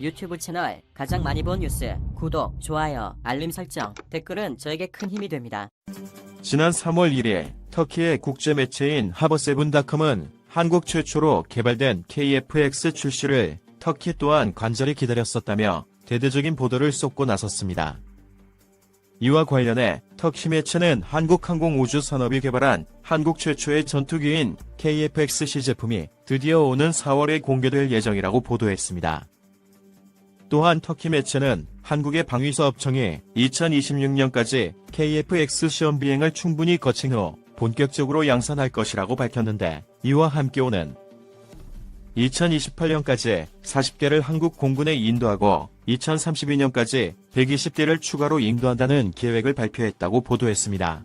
유튜브 채널 가장 많이 본 뉴스, 구독, 좋아요, 알림 설정, 댓글은 저에게 큰 힘이 됩니다. 지난 3월 1일 터키의 국제 매체인 하버세븐닷컴은 한국 최초로 개발된 KF-X 출시를 터키 또한 간절히 기다렸었다며 대대적인 보도를 쏟고 나섰습니다. 이와 관련해 터키 매체는 한국항공우주산업이 개발한 한국 최초의 전투기인 KF-XC 제품이 드디어 오는 4월에 공개될 예정이라고 보도했습니다. 또한 터키 매체는 한국의 방위사업청이 2026년까지 KF-X 시험 비행을 충분히 거친 후 본격적으로 양산할 것이라고 밝혔는데, 이와 함께 오는 2028년까지 40개를 한국 공군에 인도하고 2032년까지 120개를 추가로 인도한다는 계획을 발표했다고 보도했습니다.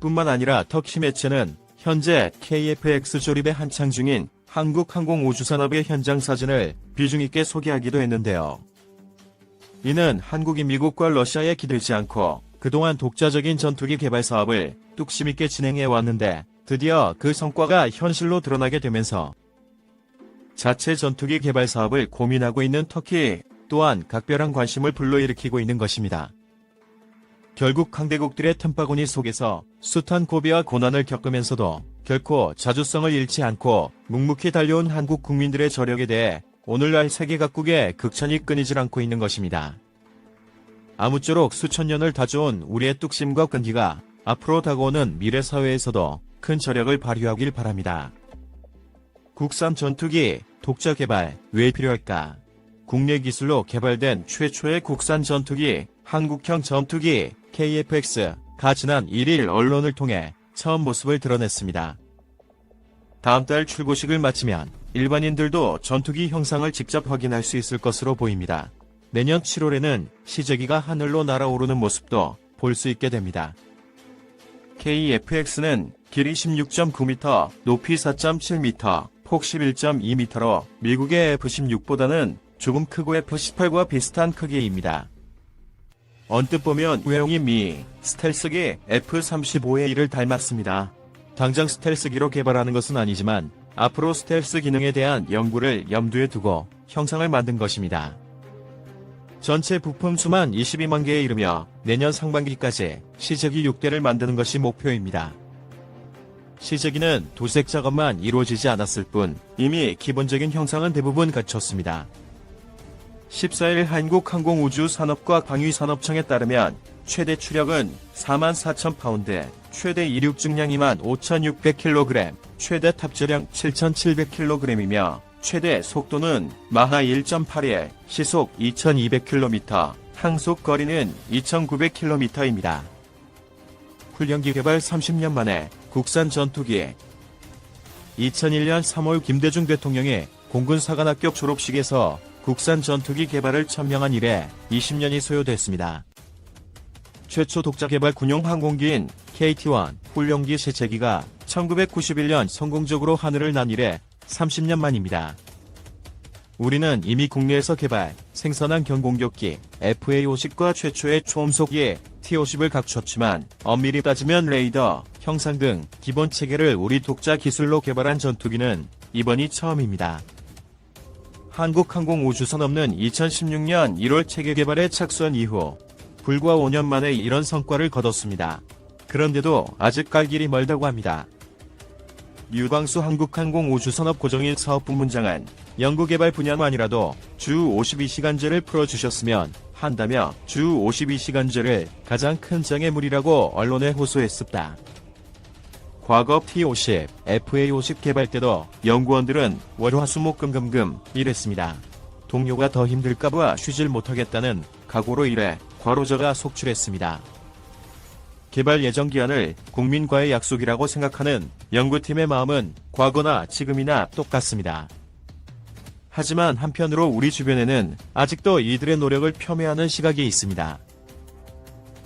뿐만 아니라 터키 매체는 현재 KF-X 조립에 한창 중인 한국항공우주산업의 현장 사진을 비중 있게 소개하기도 했는데요. 이는 한국이 미국과 러시아에 기대지 않고 그동안 독자적인 전투기 개발 사업을 뚝심 있게 진행해 왔는데, 드디어 그 성과가 현실로 드러나게 되면서 자체 전투기 개발 사업을 고민하고 있는 터키 또한 각별한 관심을 불러일으키고 있는 것입니다. 결국 강대국들의 틈바구니 속에서 숱한 고비와 고난을 겪으면서도 결코 자주성을 잃지 않고 묵묵히 달려온 한국 국민들의 저력에 대해 오늘날 세계 각국의 극찬이 끊이질 않고 있는 것입니다. 아무쪼록 수천 년을 다져온 우리의 뚝심과 끈기가 앞으로 다가오는 미래 사회에서도 큰 저력을 발휘하길 바랍니다. 국산 전투기 독자 개발 왜 필요할까? 국내 기술로 개발된 최초의 국산 전투기 한국형 전투기 KF-X가 지난 1일 언론을 통해 처음 모습을 드러냈습니다. 다음 달 출고식을 마치면 일반인들도 전투기 형상을 직접 확인할 수 있을 것으로 보입니다. 내년 7월에는 시제기가 하늘로 날아오르는 모습도 볼 수 있게 됩니다. KF-X는 길이 16.9m, 높이 4.7m, 폭 11.2m로 미국의 F-16보다는 조금 크고 F-18과 비슷한 크기입니다. 언뜻 보면 외형이 미 스텔스기 F-35의 이를 닮았습니다. 당장 스텔스기로 개발하는 것은 아니지만 앞으로 스텔스 기능에 대한 연구를 염두에 두고 형상을 만든 것입니다. 전체 부품 수만 22만 개에 이르며 내년 상반기까지 시제기 6대를 만드는 것이 목표입니다. 시제기는 도색 작업만 이루어지지 않았을 뿐 이미 기본적인 형상은 대부분 갖췄습니다. 14일 한국항공우주산업과 방위산업청에 따르면 최대 추력은 44,000파운드, 최대 이륙 증량 25,600kg, 최대 탑재량 7,700kg이며 최대 속도는 마하 1.81, 시속 2,200km, 항속 거리는 2,900km입니다. 훈련기 개발 30년 만에 국산 전투기. 2001년 3월 김대중 대통령이 공군 사관학교 졸업식에서 국산 전투기 개발을 천명한 이래 20년이 소요됐습니다. 최초 독자 개발 군용 항공기인 KT-1 훈련기 시제기가 1991년 성공적으로 하늘을 난 이래 30년 만입니다. 우리는 이미 국내에서 개발, 생산한 경공격기 FA-50과 최초의 초음속기 T-50을 갖췄지만 엄밀히 따지면 레이더, 형상 등 기본 체계를 우리 독자 기술로 개발한 전투기는 이번이 처음입니다. 한국항공우주산업은 2016년 1월 체계 개발에 착수한 이후 불과 5년 만에 이런 성과를 거뒀습니다. 그런데도 아직 갈 길이 멀다고 합니다. 유광수 한국항공우주산업 고정일 사업부문장은 연구개발 분야만이라도 주 52시간제를 풀어주셨으면 한다며 주 52시간제를 가장 큰 장애물이라고 언론에 호소했습니다. 과거 T-50, FA-50 개발 때도 연구원들은 월화수목금금금 일했습니다. 동료가 더 힘들까봐 쉬질 못하겠다는 각오로 일해 과로자가 속출했습니다. 개발 예정 기한을 국민과의 약속이라고 생각하는 연구팀의 마음은 과거나 지금이나 똑같습니다. 하지만 한편으로 우리 주변에는 아직도 이들의 노력을 폄훼하는 시각이 있습니다.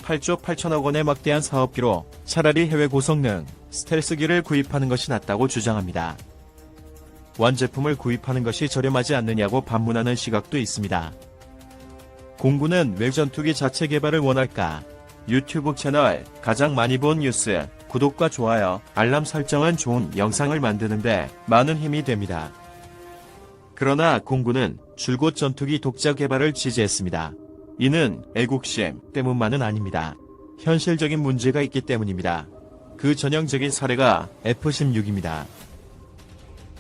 8조 8천억 원의 막대한 사업비로 차라리 해외 고성능 스텔스기를 구입하는 것이 낫다고 주장합니다. 완제품을 구입하는 것이 저렴하지 않느냐고 반문하는 시각도 있습니다. 공군은 왜 전투기 자체 개발을 원할까? 유튜브 채널 가장 많이 본 뉴스, 구독과 좋아요, 알람 설정은 좋은 영상을 만드는데 많은 힘이 됩니다. 그러나 공군은 줄곧 전투기 독자 개발을 지지했습니다. 이는 애국심 때문만은 아닙니다. 현실적인 문제가 있기 때문입니다. 그 전형적인 사례가 F-16입니다.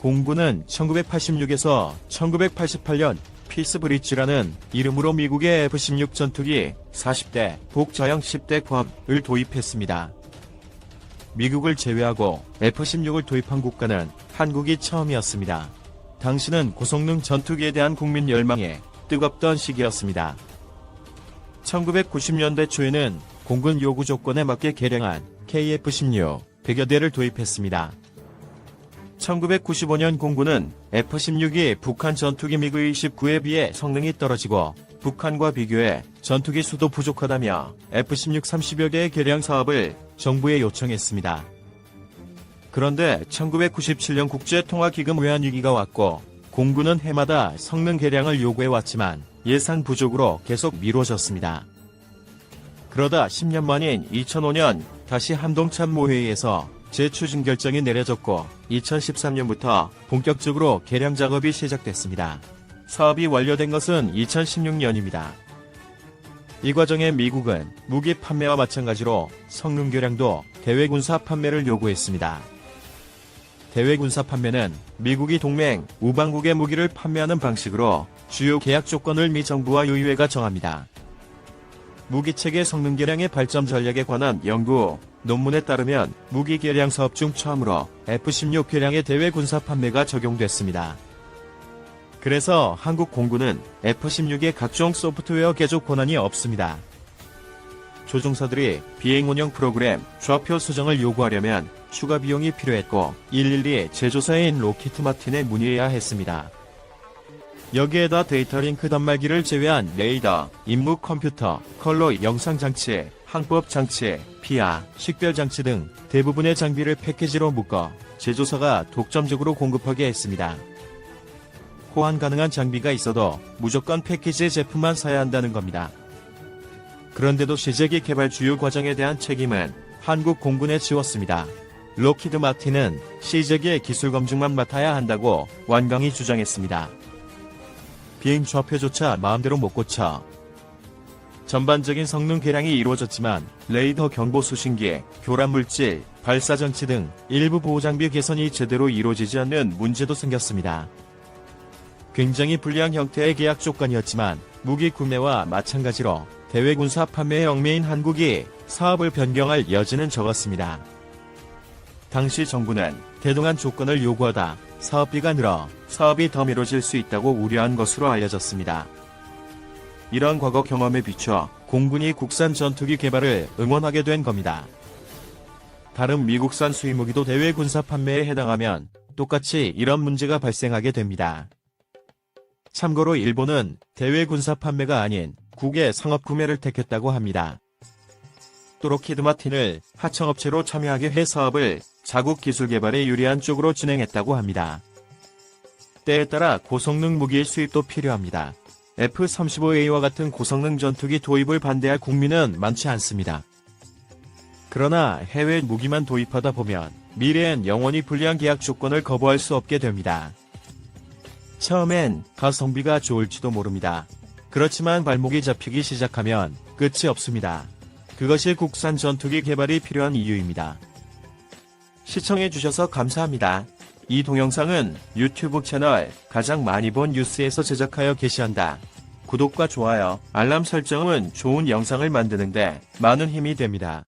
공군은 1986에서 1988년 피스브릿지라는 이름으로 미국의 F-16 전투기 40대, 북저형 10대 구합을 도입했습니다. 미국을 제외하고 F-16을 도입한 국가는 한국이 처음이었습니다. 당시는 고성능 전투기에 대한 국민 열망이 뜨겁던 시기였습니다. 1990년대 초에는 공군 요구 조건에 맞게 개량한 KF-16 100여 대를 도입했습니다. 1995년 공군은 F-16이 북한 전투기 미그-29에 비해 성능이 떨어지고 북한과 비교해 전투기 수도 부족하다며 F-16 30여 개의 개량 사업을 정부에 요청했습니다. 그런데 1997년 국제통화기금 외환 위기가 왔고 공군은 해마다 성능 개량을 요구해왔지만 예산 부족으로 계속 미뤄졌습니다. 그러다 10년 만인 2005년 다시 한동참모회의에서 재추진 결정이 내려졌고 2013년부터 본격적으로 개량 작업이 시작됐습니다. 사업이 완료된 것은 2016년입니다. 이 과정에 미국은 무기 판매와 마찬가지로 성능 개량도 대외 군사 판매를 요구했습니다. 대외 군사 판매는 미국이 동맹, 우방국의 무기를 판매하는 방식으로 주요 계약 조건을 미 정부와 의회가 정합니다. 무기체계 성능 개량의 발전 전략에 관한 연구 논문에 따르면 무기 개량 사업 중 처음으로 F-16 개량의 대외 군사 판매가 적용됐습니다. 그래서 한국 공군은 F-16의 각종 소프트웨어 개조 권한이 없습니다. 조종사들이 비행 운영 프로그램, 좌표 수정을 요구하려면 추가 비용이 필요했고 112 제조사인 로키트 마틴에 문의해야 했습니다. 여기에다 데이터 링크 단말기를 제외한 레이더, 임무 컴퓨터, 컬러 영상 장치, 항법 장치, 피아, 식별 장치 등 대부분의 장비를 패키지로 묶어 제조사가 독점적으로 공급하게 했습니다. 호환 가능한 장비가 있어도 무조건 패키지 제품만 사야 한다는 겁니다. 그런데도 시제기 개발 주요 과정에 대한 책임은 한국 공군에 지웠습니다. 로키드 마틴은 시제기의 기술 검증만 맡아야 한다고 완강히 주장했습니다. 비행 좌표조차 마음대로 못 고쳐. 전반적인 성능 개량이 이루어졌지만 레이더 경보 수신기, 교란물질, 발사전치 등 일부 보호장비 개선이 제대로 이루어지지 않는 문제도 생겼습니다. 굉장히 불리한 형태의 계약 조건이었지만 무기 구매와 마찬가지로 대외 군사 판매에 얽매인 한국이 사업을 변경할 여지는 적었습니다. 당시 정부는 대등한 조건을 요구하다 사업비가 늘어 사업이 더 미뤄질 수 있다고 우려한 것으로 알려졌습니다. 이런 과거 경험에 비춰 공군이 국산 전투기 개발을 응원하게 된 겁니다. 다른 미국산 수입무기도 대외 군사 판매에 해당하면 똑같이 이런 문제가 발생하게 됩니다. 참고로 일본은 대외 군사 판매가 아닌 국외 상업 구매를 택했다고 합니다. 또 로키드 마틴을 하청업체로 참여하게 해 사업을 자국 기술 개발에 유리한 쪽으로 진행했다고 합니다. 때에 따라 고성능 무기의 수입도 필요합니다. F-35A와 같은 고성능 전투기 도입을 반대할 국민은 많지 않습니다. 그러나 해외 무기만 도입하다 보면 미래엔 영원히 불리한 계약 조건을 거부할 수 없게 됩니다. 처음엔 가성비가 좋을지도 모릅니다. 그렇지만 발목이 잡히기 시작하면 끝이 없습니다. 그것이 국산 전투기 개발이 필요한 이유입니다. 시청해주셔서 감사합니다. 이 동영상은 유튜브 채널 가장 많이 본 뉴스에서 제작하여 게시한다. 구독과 좋아요, 알람 설정은 좋은 영상을 만드는데 많은 힘이 됩니다.